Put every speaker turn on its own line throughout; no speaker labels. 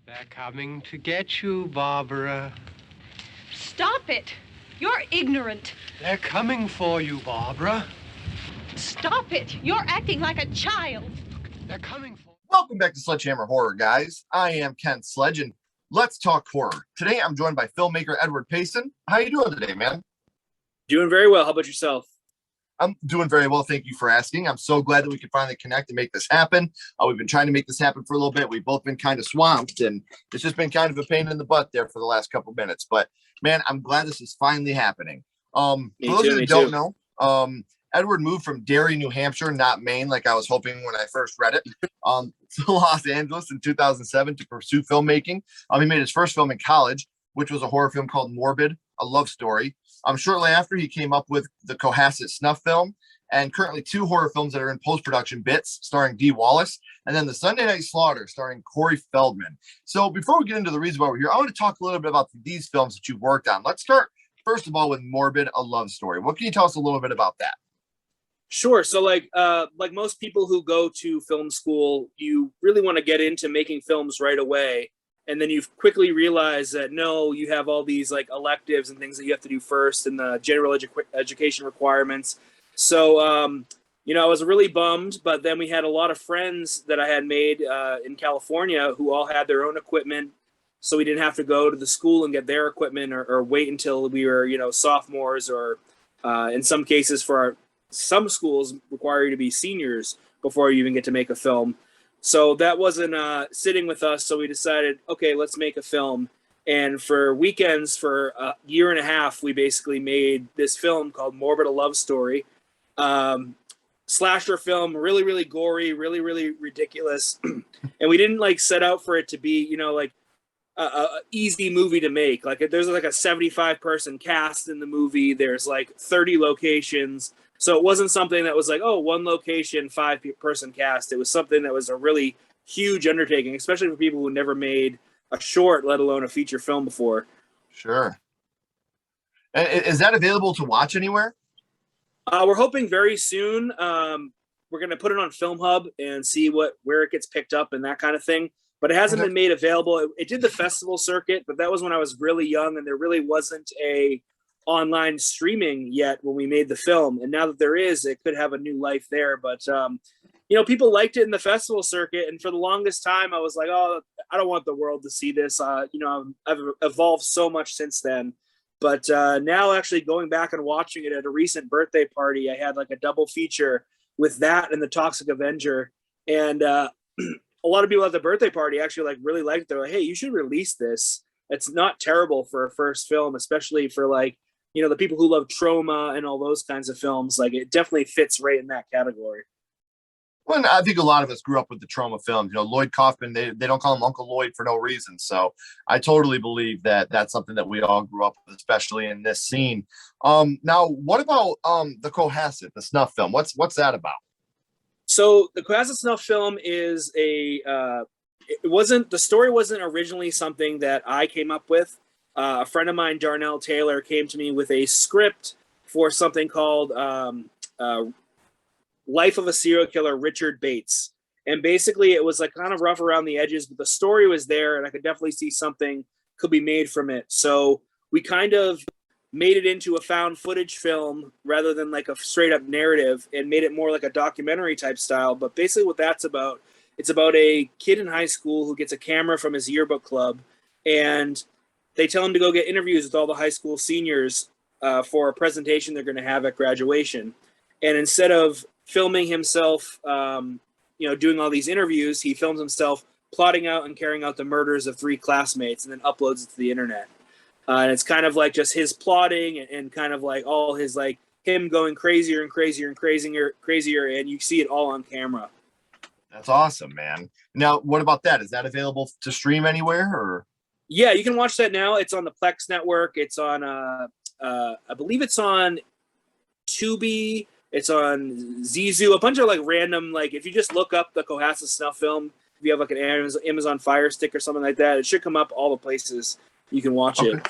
They're coming to get you, Barbara.
Stop it. You're ignorant.
They're coming for you, Barbara.
Stop it. You're acting like a child.
They're coming for you.
Welcome back to SledgeHammer Horror, guys. I am Ken Sledge, and let's talk horror. Today, I'm joined by filmmaker Edward Payson. How you doing today, man?
Doing very well. How about yourself?
I'm doing very well. Thank you for asking. I'm so glad that we could finally connect and make this happen. We've been trying to make this happen for a little bit. We've both been kind of swamped, and it's just been kind of a pain in the butt there for the last couple of minutes. But man, I'm glad this is finally happening. For those who don't know, Edward moved from Derry, New Hampshire, not Maine, like I was hoping when I first read it, to Los Angeles in 2007 to pursue filmmaking. He made his first film in college, which was a horror film called Morbid, a love story. Shortly after, he came up with the Cohasset Snuff film, and currently 2 horror films that are in post-production, Bits, starring Dee Wallace, and then The Sunday Night Slaughter, starring Corey Feldman. So before we get into the reason why we're here, I want to talk a little bit about these films that you've worked on. Let's start, first of all, with Morbid, a love story. What can you tell us a little bit about that?
Sure. So like most people who go to film school, you really want to get into making films right away. And then you quickly realize that, no, you have all these like electives and things that you have to do first and the general education requirements. So, I was really bummed, but then we had a lot of friends that I had made in California who all had their own equipment. So we didn't have to go to the school and get their equipment or wait until we were, sophomores or in some cases some schools require you to be seniors before you even get to make a film. So that wasn't sitting with us. So we decided, okay, let's make a film. And for weekends, for a year and a half, we basically made this film called Morbid, a Love Story. Slasher film, really, really gory, really, really ridiculous. And we didn't set out for it to be, a easy movie to make. There's a 75 person cast in the movie. There's 30 locations. So it wasn't something that was one location, 5 person cast. It was something that was a really huge undertaking, especially for people who never made a short, let alone a feature film before.
Sure. And is that available to watch anywhere?
We're hoping very soon. We're going to put it on Film Hub and see where it gets picked up and that kind of thing. But it hasn't been made available. It did the festival circuit, but that was when I was really young and there really wasn't a online streaming yet when we made the film. And now that there is, it could have a new life there. But, people liked it in the festival circuit. And for the longest time, I was like, oh, I don't want the world to see this. I've evolved so much since then. But now actually going back and watching it at a recent birthday party, I had a double feature with that and The Toxic Avenger. And a lot of people at the birthday party actually really liked it. They're like, hey, you should release this. It's not terrible for a first film, especially for the people who love trauma and all those kinds of films. It definitely fits right in that category.
Well, I think a lot of us grew up with the trauma films. Lloyd Kaufman, they don't call him Uncle Lloyd for no reason. So I totally believe that that's something that we all grew up with, especially in this scene. Now, what about the Cohasset, the Snuff film? What's that about?
So the Cohasset Snuff film is the story wasn't originally something that I came up with. A friend of mine, Darnell Taylor, came to me with a script for something called Life of a Serial Killer, Richard Bates. And basically it was kind of rough around the edges, but the story was there and I could definitely see something could be made from it. So we kind of made it into a found footage film rather than a straight up narrative and made it more like a documentary type style. But basically what that's about, it's about a kid in high school who gets a camera from his yearbook club and they tell him to go get interviews with all the high school seniors for a presentation they're going to have at graduation. And instead of filming himself, doing all these interviews, he films himself plotting out and carrying out the murders of 3 classmates and then uploads it to the internet. And it's kind of just his plotting and kind of all his him going crazier and crazier and crazier. And you see it all on camera.
That's awesome, man. Now, what about that? Is that available to stream anywhere or?
Yeah, you can watch that now. It's on the Plex network. It's on, I believe it's on Tubi. It's on Zizu, a bunch of random, if you just look up the Cohasset Snuff film, if you have an Amazon Fire Stick or something like that, it should come up all the places you can watch it.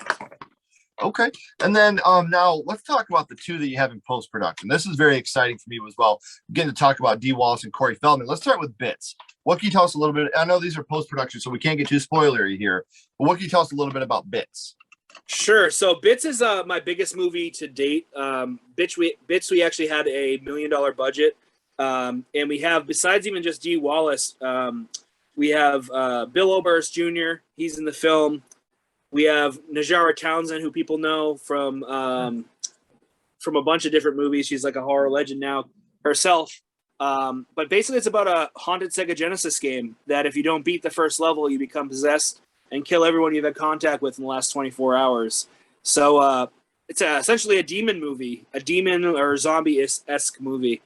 Okay. And then now let's talk about the 2 that you have in post-production. This is very exciting for me as well. Getting to talk about Dee Wallace and Corey Feldman. Let's start with Bits. what can you tell us a little bit? I know these are post-production, so we can't get too spoilery here, but what can you tell us a little bit about Bits?
Sure. So Bits is my biggest movie to date. Bits, we actually had a $1 million budget. And we have, besides even just Dee Wallace, we have Bill Oberst Jr. He's in the film. We have Najara Townsend, who people know from a bunch of different movies. She's like a horror legend now herself. But basically, it's about a haunted Sega Genesis game that if you don't beat the first level, you become possessed and kill everyone you've had contact with in the last 24 hours. So it's essentially a demon movie, a demon or zombie-esque movie.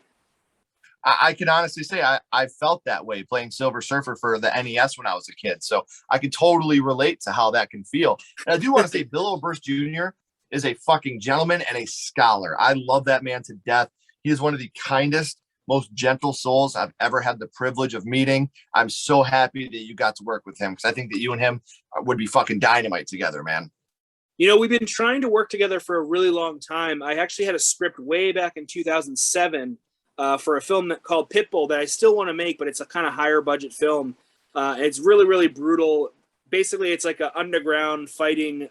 I can honestly say I felt that way playing Silver Surfer for the NES when I was a kid. So I can totally relate to how that can feel. And I do want to say Bill Oberst Jr. is a fucking gentleman and a scholar. I love that man to death. He is one of the kindest, most gentle souls I've ever had the privilege of meeting. I'm so happy that you got to work with him because I think that you and him would be fucking dynamite together, man.
You know, we've been trying to work together for a really long time. I actually had a script way back in 2007 for a film called Pitbull that I still want to make, but it's a kind of higher budget film. It's really, really brutal. Basically, it's like an underground fighting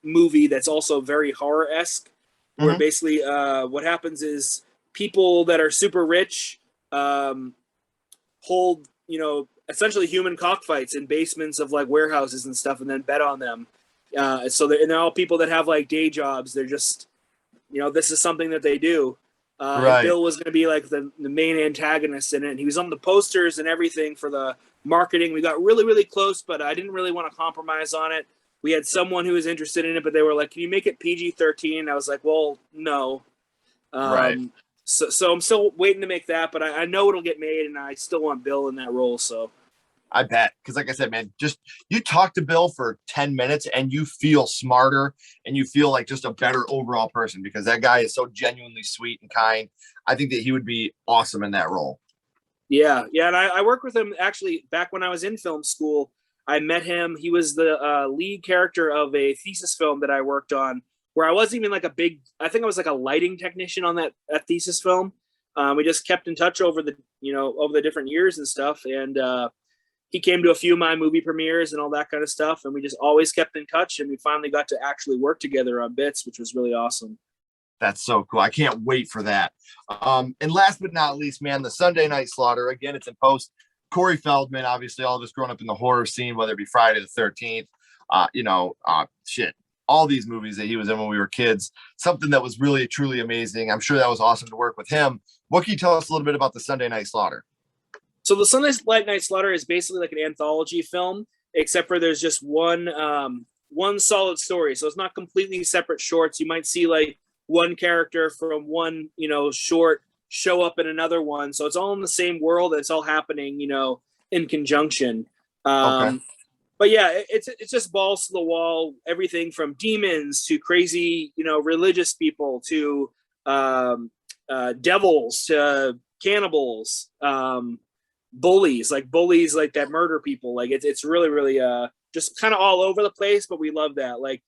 movie that's also very horror-esque, where basically what happens is people that are super rich hold, you know, essentially human cockfights in basements of like warehouses and stuff and then bet on them. So they're all people that have like day jobs. They're just, you know, this is something that they do.
Right.
And Bill was going to be like the main antagonist in it. And he was on the posters and everything for the marketing. We got really, really close, but I didn't really want to compromise on it. We had someone who was interested in it, but they were like, can you make it PG-13? I was like, well, no.
Right.
So I'm still waiting to make that, but I know it'll get made, and I still want Bill in that role. So
I bet. Because like I said, man, just you talk to Bill for 10 minutes and you feel smarter and you feel like just a better overall person because that guy is so genuinely sweet and kind. I think that he would be awesome in that role.
Yeah. And I worked with him actually back when I was in film school. I met him. He was the lead character of a thesis film that I worked on where I wasn't even like I think I was like a lighting technician on that thesis film. We just kept in touch over the different years and stuff. And he came to a few of my movie premieres and all that kind of stuff. And we just always kept in touch. And we finally got to actually work together on Bits, which was really awesome.
That's so cool. I can't wait for that. And last but not least, man, the Sunday Night Slaughter. Again, it's in post. Corey Feldman, obviously, all of us growing up in the horror scene, whether it be Friday the 13th, all these movies that he was in when we were kids, something that was really, truly amazing. I'm sure that was awesome to work with him. What can you tell us a little bit about the Sunday Night Slaughter?
So the Sunday Night Slaughter is basically like an anthology film, except for there's just one solid story. So it's not completely separate shorts. You might see like one character from one, short show up in another one. So it's all in the same world. It's all happening, in conjunction.
Okay.
But yeah, it's just balls to the wall. Everything from demons to crazy, religious people to devils to cannibals, bullies like that murder people. Like it's really, really just kind of all over the place. But we love that. Like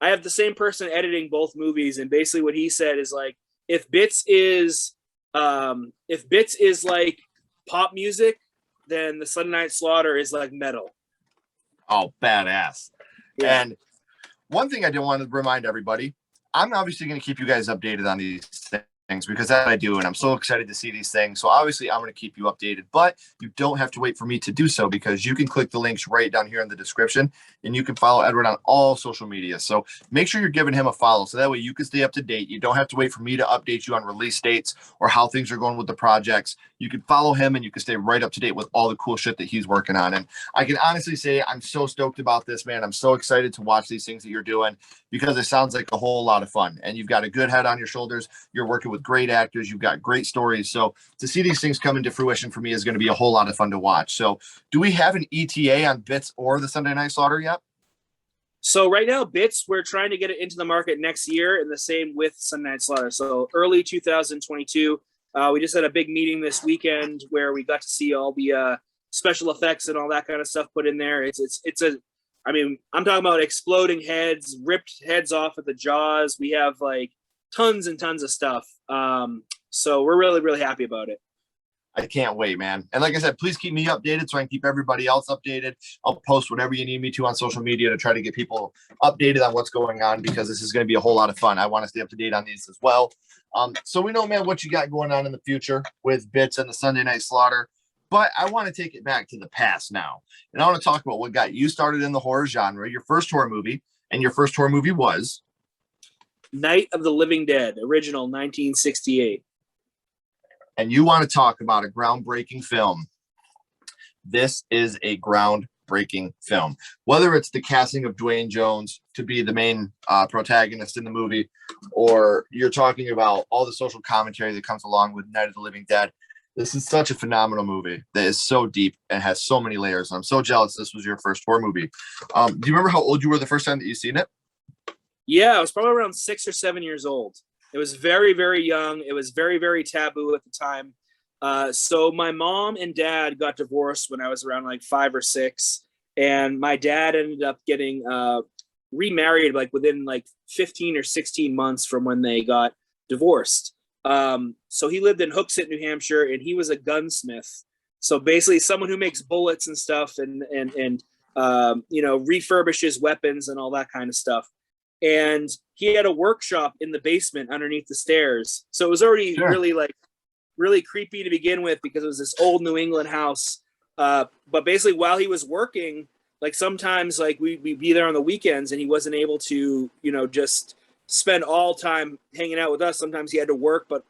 I have the same person editing both movies, and basically what he said is like, if Bits is like pop music, then the Sunday Night Slaughter is like metal.
Oh, badass.
Yeah.
And one thing I do want to remind everybody, I'm obviously going to keep you guys updated on these things because that's what I do. And I'm so excited to see these things. So obviously I'm going to keep you updated, but you don't have to wait for me to do so because you can click the links right down here in the description and you can follow Edward on all social media. So make sure you're giving him a follow. So that way you can stay up to date. You don't have to wait for me to update you on release dates or how things are going with the projects. You can follow him and you can stay right up to date with all the cool shit that he's working on. And I can honestly say I'm so stoked about this, man. I'm so excited to watch these things that you're doing because it sounds like a whole lot of fun and you've got a good head on your shoulders. You're working with great actors. You've got great stories. So to see these things come into fruition for me is going to be a whole lot of fun to watch. So do we have an ETA on Bits or the Sunday Night Slaughter yet?
So right now, Bits, we're trying to get it into the market next year, and the same with Sunday Night Slaughter. So early 2022. We just had a big meeting this weekend where we got to see all the special effects and all that kind of stuff put in there. I'm talking about exploding heads, ripped heads off at the jaws. We have like tons and tons of stuff. So we're really, really happy about it.
I can't wait, man. And like I said, please keep me updated so I can keep everybody else updated. I'll post whatever you need me to on social media to try to get people updated on what's going on, because this is going to be a whole lot of fun. I want to stay up to date on these as well. So we know, man, what you got going on in the future with Bits and the Sunday Night Slaughter. But I want to take it back to the past now. And I want to talk about what got you started in the horror genre, your first horror movie. And your first horror movie was
Night of the Living Dead, original 1968.
And you want to talk about a groundbreaking film. This is a groundbreaking film. Whether it's the casting of Dwayne Jones to be the main protagonist in the movie, or you're talking about all the social commentary that comes along with Night of the Living Dead, this is such a phenomenal movie that is so deep and has so many layers. I'm so jealous this was your first horror movie. Do you remember how old you were the first time that you seen it?
Yeah, I was probably around 6 or 7 years old. It was very, very young. It was very, very taboo at the time. So my mom and dad got divorced when I was around like 5 or 6. And my dad ended up getting remarried like within like 15 or 16 months from when they got divorced. So he lived in Hooksett, New Hampshire, and he was a gunsmith. So basically someone who makes bullets and stuff and refurbishes weapons and all that kind of stuff. And he had a workshop in the basement underneath the stairs. So it was already really creepy to begin with, because it was this old New England house. But basically while he was working, like sometimes like we'd be there on the weekends and he wasn't able to, just spend all time hanging out with us. Sometimes he had to work, but,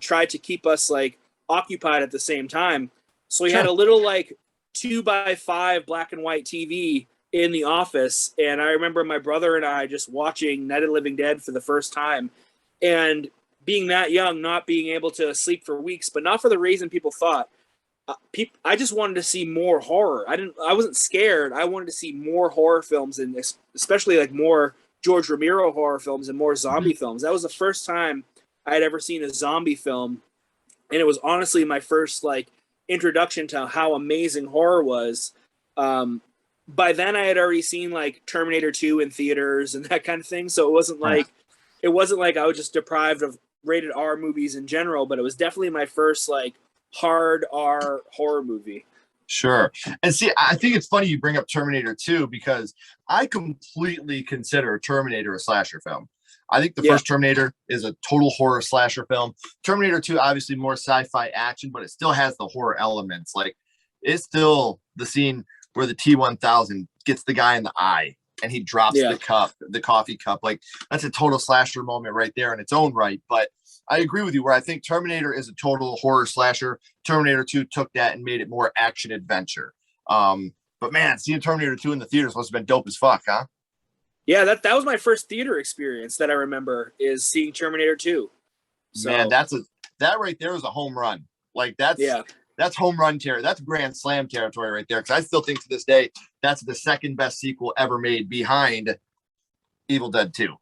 tried to keep us like occupied at the same time. So he had a little like 2x5 black and white TV in the office, and I remember my brother and I just watching Night of the Living Dead for the first time, and being that young, not being able to sleep for weeks, but not for the reason people thought. I just wanted to see more horror. I wasn't scared. I wanted to see more horror films, and especially like more George Romero horror films and more zombie films. That was the first time I had ever seen a zombie film, and it was honestly my first like introduction to how amazing horror was. By then I had already seen like Terminator 2 in theaters and that kind of thing. So it wasn't like I was just deprived of rated R movies in general, but it was definitely my first like hard R horror movie.
Sure. And see, I think it's funny you bring up Terminator 2, because I completely consider Terminator a slasher film. I think the first Terminator is a total horror slasher film. Terminator 2, obviously more sci-fi action, but it still has the horror elements. Like, it's still the scene where the T-1000 gets the guy in the eye and he drops the coffee cup. Like, that's a total slasher moment right there in its own right. But I agree with you where I think Terminator is a total horror slasher. Terminator 2 took that and made it more action adventure. But man, seeing Terminator 2 in the theaters must have been dope as fuck, huh?
Yeah, that was my first theater experience that I remember, is seeing Terminator 2. So,
man, that right there is a home run. Like, that's home run territory. That's Grand Slam territory right there. Because I still think to this day that's the second best sequel ever made, behind Evil Dead 2.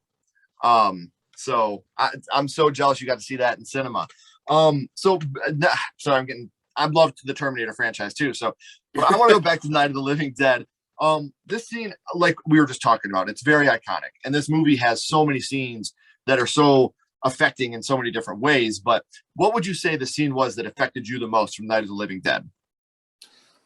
So I'm so jealous you got to see that in cinema. I'm loved the Terminator franchise too. So I want to go back to Night of the Living Dead. This scene, like we were just talking about, it's very iconic, and this movie has so many scenes that are so affecting in so many different ways. But what would you say the scene was that affected you the most from Night of the Living Dead?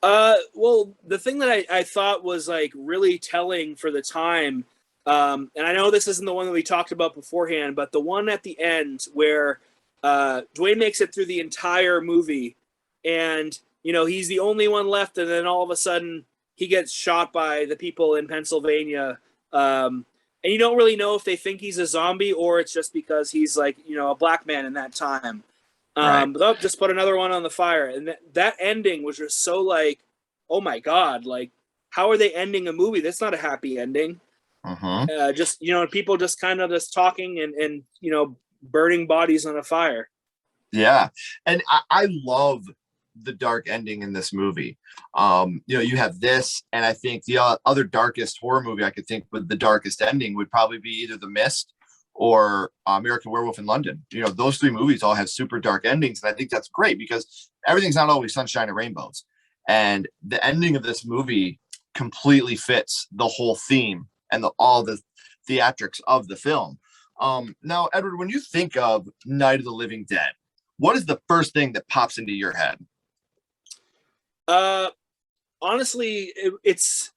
Well, the thing that I thought was like really telling for the time, and I know this isn't the one that we talked about beforehand, but the one at the end where Dwayne makes it through the entire movie, and he's the only one left, and then all of a sudden he gets shot by the people in Pennsylvania. And you don't really know if they think he's a zombie or it's just because he's like, a black man in that time. But just put another one on the fire. And that ending was just so like, oh my God, like, how are they ending a movie? That's not a happy ending. Just, people just kind of just talking and burning bodies on a fire.
Yeah. And I love the dark ending in this movie. You have this, and I think the other darkest horror movie I could think with the darkest ending would probably be either The Mist or American Werewolf in London. Those three movies all have super dark endings, and I think that's great because everything's not always sunshine and rainbows. And the ending of this movie completely fits the whole theme and all the theatrics of the film. Now, Edward, when you think of Night of the Living Dead, what is the first thing that pops into your head?
Uh, honestly, it's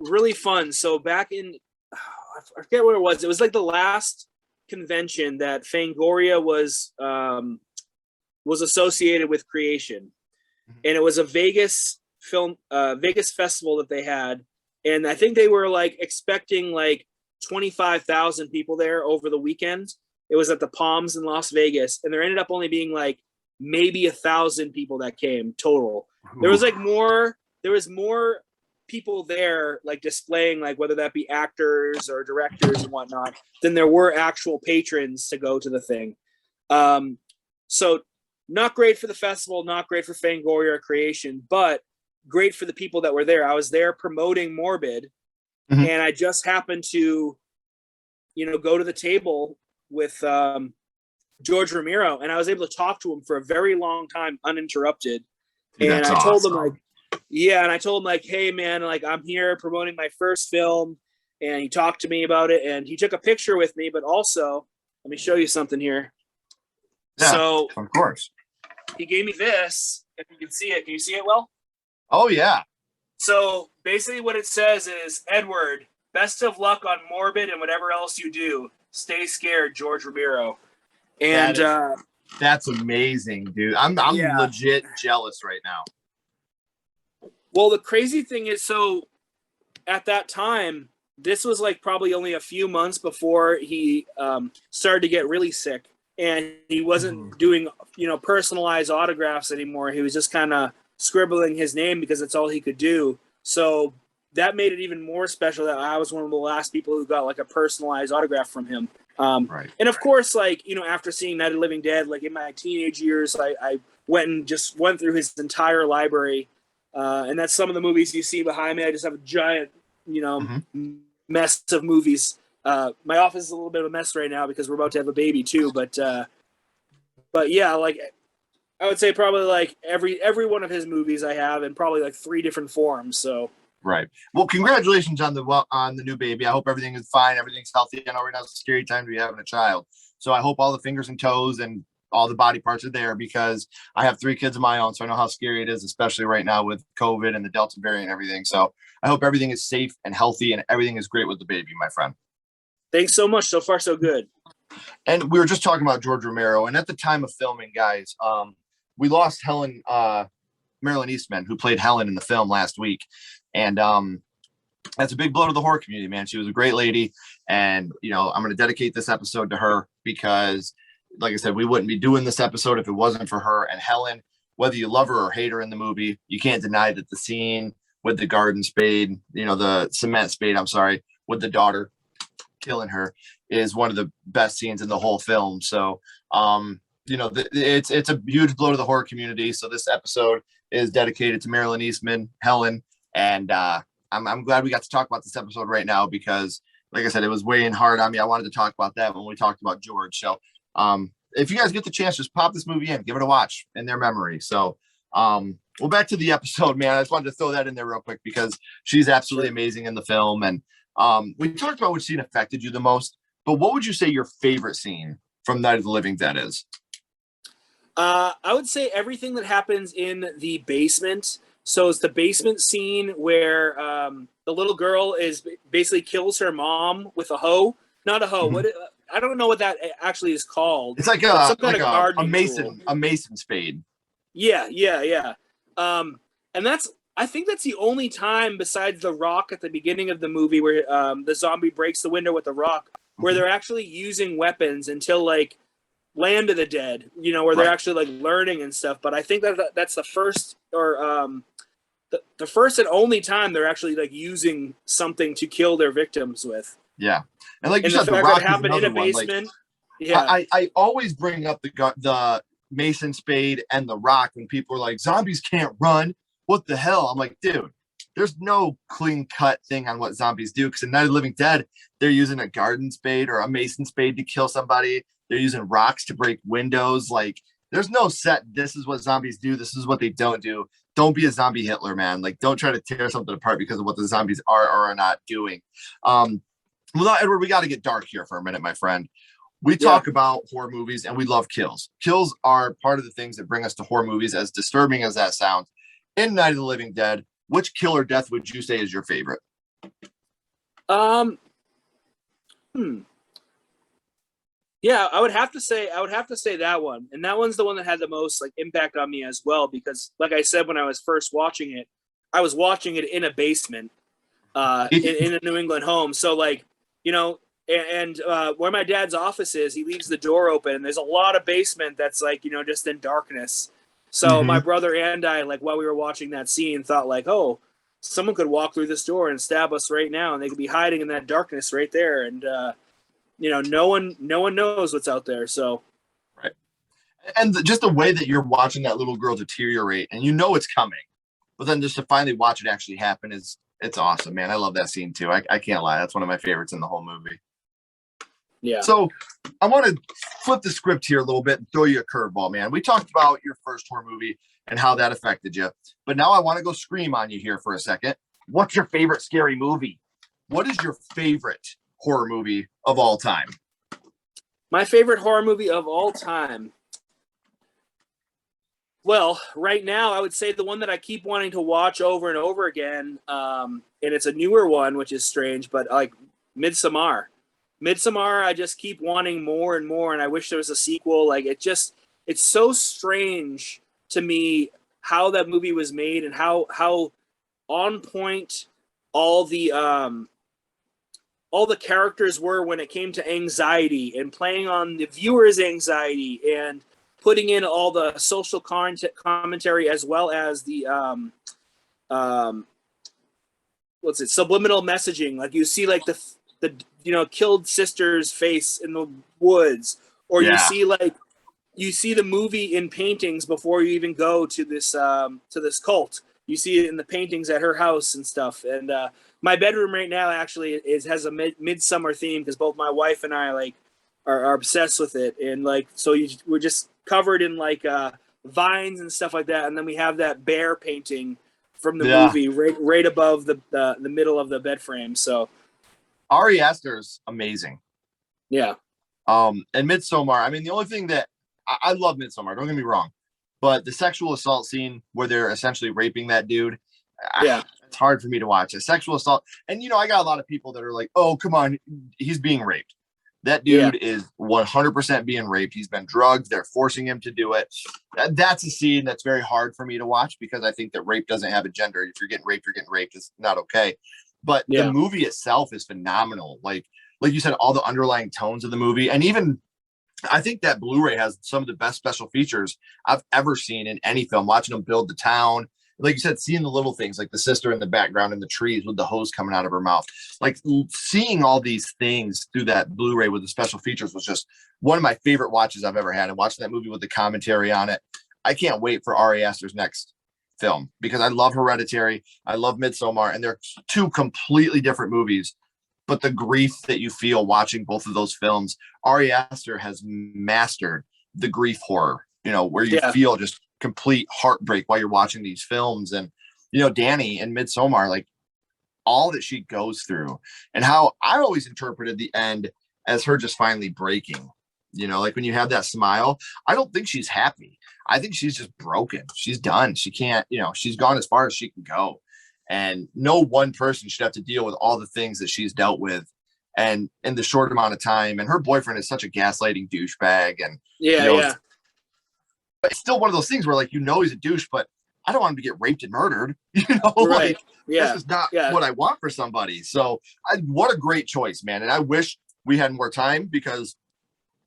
really fun. So back in, I forget what it was. It was like the last convention that Fangoria was associated with Creation, and it was a Vegas Vegas festival that they had, and I think they were like expecting like 25,000 people there over the weekend. It was at the Palms in Las Vegas, and there ended up only being like maybe 1,000 people that came total. There was more people there, like displaying, like whether that be actors or directors and whatnot, than there were actual patrons to go to the thing. So not great for the festival, not great for Fangoria Creation, but great for the people that were there. I was there promoting Morbid, and I just happened to, go to the table with George Romero, and I was able to talk to him for a very long time, uninterrupted.
Dude,
and I
awesome.
told him and I told him like, hey man, like I'm here promoting my first film, and he talked to me about it, and he took a picture with me, but also, let me show you something here.
Yeah,
so
of course.
He gave me this, if you can see it. Can you see it well?
Oh yeah.
So basically what it says is, Edward, best of luck on Morbid and whatever else you do. Stay scared, George Romero. And
that's amazing, dude. I'm legit jealous right now.
Well, the crazy thing is, so at that time, this was like probably only a few months before he started to get really sick, and he wasn't doing, personalized autographs anymore. He was just kind of scribbling his name because that's all he could do. So that made it even more special that I was one of the last people who got like a personalized autograph from him.
Right.
And of course, like, after seeing Night of the Living Dead, like in my teenage years, I went through his entire library. And that's some of the movies you see behind me. I just have a giant, mess of movies. My office is a little bit of a mess right now because we're about to have a baby too. But yeah, like I would say probably like every one of his movies I have in probably like 3 different forms. So.
Right. Well, congratulations on the new baby. I hope everything is fine. Everything's healthy. I know right now it's a scary time to be having a child. So I hope all the fingers and toes and all the body parts are there, because I have 3 kids of my own. So I know how scary it is, especially right now with COVID and the Delta variant and everything. So I hope everything is safe and healthy and everything is great with the baby, my friend.
Thanks so much. So far, so good.
And we were just talking about George Romero. And at the time of filming, guys, we lost Marilyn Eastman, who played Helen in the film last week. And that's a big blow to the horror community, man. She was a great lady. And, I'm going to dedicate this episode to her because, like I said, we wouldn't be doing this episode if it wasn't for her. And Helen, whether you love her or hate her in the movie, you can't deny that the scene with the garden spade, the cement spade, with the daughter killing her is one of the best scenes in the whole film. So, it's a huge blow to the horror community. So this episode is dedicated to Marilyn Eastman, Helen. And I'm glad we got to talk about this episode right now because, like I said, it was weighing hard on me. I wanted to talk about that when we talked about George. So if you guys get the chance, just pop this movie in, give it a watch in their memory. So well, back to the episode, man. I just wanted to throw that in there real quick because she's absolutely amazing in the film. And we talked about which scene affected you the most, but what would you say your favorite scene from Night of the Living Dead is?
I would say everything that happens in the basement. So it's the basement scene where the little girl basically kills her mom with a hoe. Not a hoe. I don't know what that actually is called.
It's like a mason spade.
Yeah. And I think that's the only time besides the rock at the beginning of the movie where the zombie breaks the window with the rock, where they're actually using weapons until like Land of the Dead, where they're actually like learning and stuff. But I think that's the first or the first and only time they're actually like using something to kill their victims with.
Yeah. And like you said, the rock happened in a basement. Like, I always bring up the mason spade and the rock when people are like, zombies can't run. What the hell? I'm like, dude, there's no clean cut thing on what zombies do. Because in Night of the Living Dead, they're using a garden spade or a mason spade to kill somebody. They're using rocks to break windows. Like, there's no set. This is what zombies do. This is what they don't do. Don't be a zombie Hitler, man. Like, don't try to tear something apart because of what the zombies are or are not doing. Well, now, Edward, we got to get dark here for a minute, my friend. We talk about horror movies and we love kills. Kills are part of the things that bring us to horror movies, as disturbing as that sounds. in Night of the Living Dead, which kill or death would you say is your favorite?
Yeah, I would have to say that one. And that one's the one that had the most like impact on me as well, because like I said, when I was first watching it, I was watching it in a basement, in a New England home. So like, you know, and where my dad's office is, he leaves the door open and there's a lot of basement that's like, you know, just in darkness. So my brother and I, like while we were watching that scene, thought like, oh, someone could walk through this door and stab us right now, and they could be hiding in that darkness right there. And you know, no one knows what's out there. So,
right. And just the way that you're watching that little girl deteriorate, and you know it's coming, but then just to finally watch it actually happen it's awesome, man. I love that scene too. I can't lie. That's one of my favorites in the whole movie.
Yeah.
So I want to flip the script here a little bit and throw you a curveball, man. We talked about your first horror movie and how that affected you, but now I want to go scream on you here for a second. What's your favorite scary movie? What is your favorite horror movie of all time?
My favorite horror movie of all time. Well, right now I would say the one that I keep wanting to watch over and over again, and it's a newer one, which is strange, but like Midsommar. Midsommar, I just keep wanting more and more, and I wish there was a sequel. Like it's so strange to me how that movie was made and how on point all the characters were when it came to anxiety and playing on the viewer's anxiety and putting in all the social commentary as well as the subliminal messaging. Like you see like the you know, killed sister's face in the woods, or you see the movie in paintings before you even go to this cult. You see it in the paintings at her house and stuff. And my bedroom right now actually has a midsummer theme, because both my wife and I like are obsessed with it. And like, so we're just covered in like vines and stuff like that. And then we have that bear painting from the movie right above the middle of the bed frame. So
Ari Aster's amazing.
Yeah.
And Midsommar, I mean, the only thing that I love Midsommar, don't get me wrong, but the sexual assault scene where they're essentially raping that dude, it's hard for me to watch. A sexual assault. And, you know, I got a lot of people that are like, oh, come on, he's being raped. That dude is 100% being raped. He's been drugged. They're forcing him to do it. That's a scene that's very hard for me to watch, because I think that rape doesn't have a gender. If you're getting raped, you're getting raped. It's not okay. But the movie itself is phenomenal. Like you said, all the underlying tones of the movie. And even I think that Blu-ray has some of the best special features I've ever seen in any film. Watching them build the town. Like you said, seeing the little things like the sister in the background in the trees with the hose coming out of her mouth. Like seeing all these things through that Blu-ray with the special features was just one of my favorite watches I've ever had. And watching that movie with the commentary on it, I can't wait for Ari Aster's next film, because I love Hereditary, I love Midsommar, and they're two completely different movies, but the grief that you feel watching both of those films, Ari Aster has mastered the grief horror, you know, where you feel just complete heartbreak while you're watching these films. And, you know, Danny in Midsommar, like all that she goes through, and how I always interpreted the end as her just finally breaking. You know, like when you have that smile, I don't think she's happy. I think she's just broken. She's done. She can't, you know, she's gone as far as she can go. And no one person should have to deal with all the things that she's dealt with, and in the short amount of time. And her boyfriend is such a gaslighting douchebag. And but it's still one of those things where, like, you know, he's a douche, but I don't want him to get raped and murdered. You know, like this is not what I want for somebody. So what a great choice, man. And I wish we had more time, because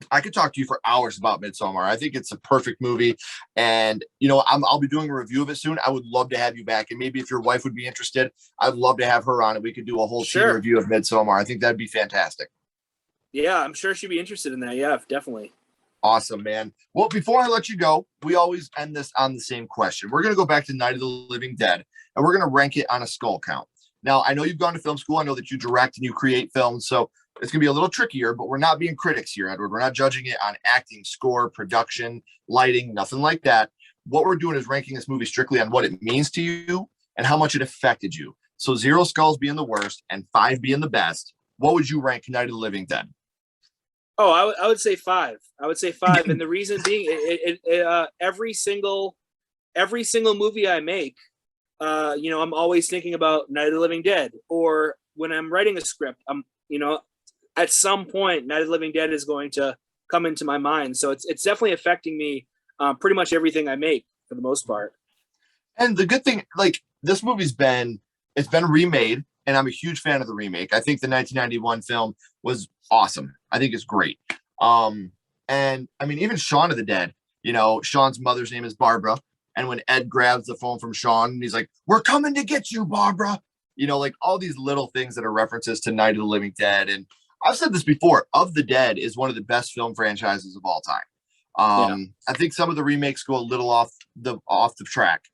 I could talk to you for hours about Midsommar. I think it's a perfect movie. And, you know, I'll be doing a review of it soon. I would love to have you back. And maybe if your wife would be interested, I'd love to have her on and we could do a whole team review of Midsommar. I think that'd be fantastic.
Yeah, I'm sure she'd be interested in that. Yeah, definitely.
Awesome, man. Well, before I let you go, we always end this on the same question. We're going to go back to Night of the Living Dead, and we're going to rank it on a skull count. Now, I know you've gone to film school. I know that you direct and you create films, so it's going to be a little trickier, but we're not being critics here, Edward. We're not judging it on acting, score, production, lighting, nothing like that. What we're doing is ranking this movie strictly on what it means to you and how much it affected you. So 0 skulls being the worst and 5 being the best. What would you rank Night of the Living Dead?
Oh, I would say 5. I would say 5. And the reason being, every single movie I make, I'm always thinking about Night of the Living Dead, or when I'm writing a script, at some point, Night of the Living Dead is going to come into my mind. So it's definitely affecting me, pretty much everything I make for the most part.
And the good thing, like this movie's been remade, and I'm a huge fan of the remake. I think the 1991 film was awesome. I think it's great. And I mean, even Shaun of the Dead, Sean's mother's name is Barbara. And when Ed grabs the phone from Sean, and he's like, "We're coming to get you, Barbara." Like all these little things that are references to Night of the Living Dead. And I've said this before, Of the Dead is one of the best film franchises of all time. I think some of the remakes go a little off the track,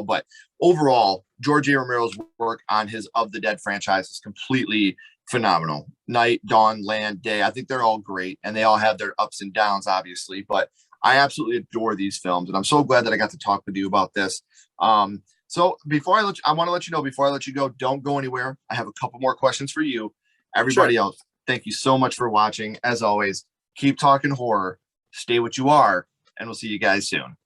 but overall, George A. Romero's work on his Of the Dead franchise is completely phenomenal. Night, Dawn, Land, Day. I think they're all great, and they all have their ups and downs, obviously, but I absolutely adore these films, and I'm so glad that I got to talk with you about this. So before I want to let you know, before I let you go, don't go anywhere. I have a couple more questions for you. Everybody else, thank you so much for watching. As always, keep talking horror, stay what you are, and we'll see you guys soon.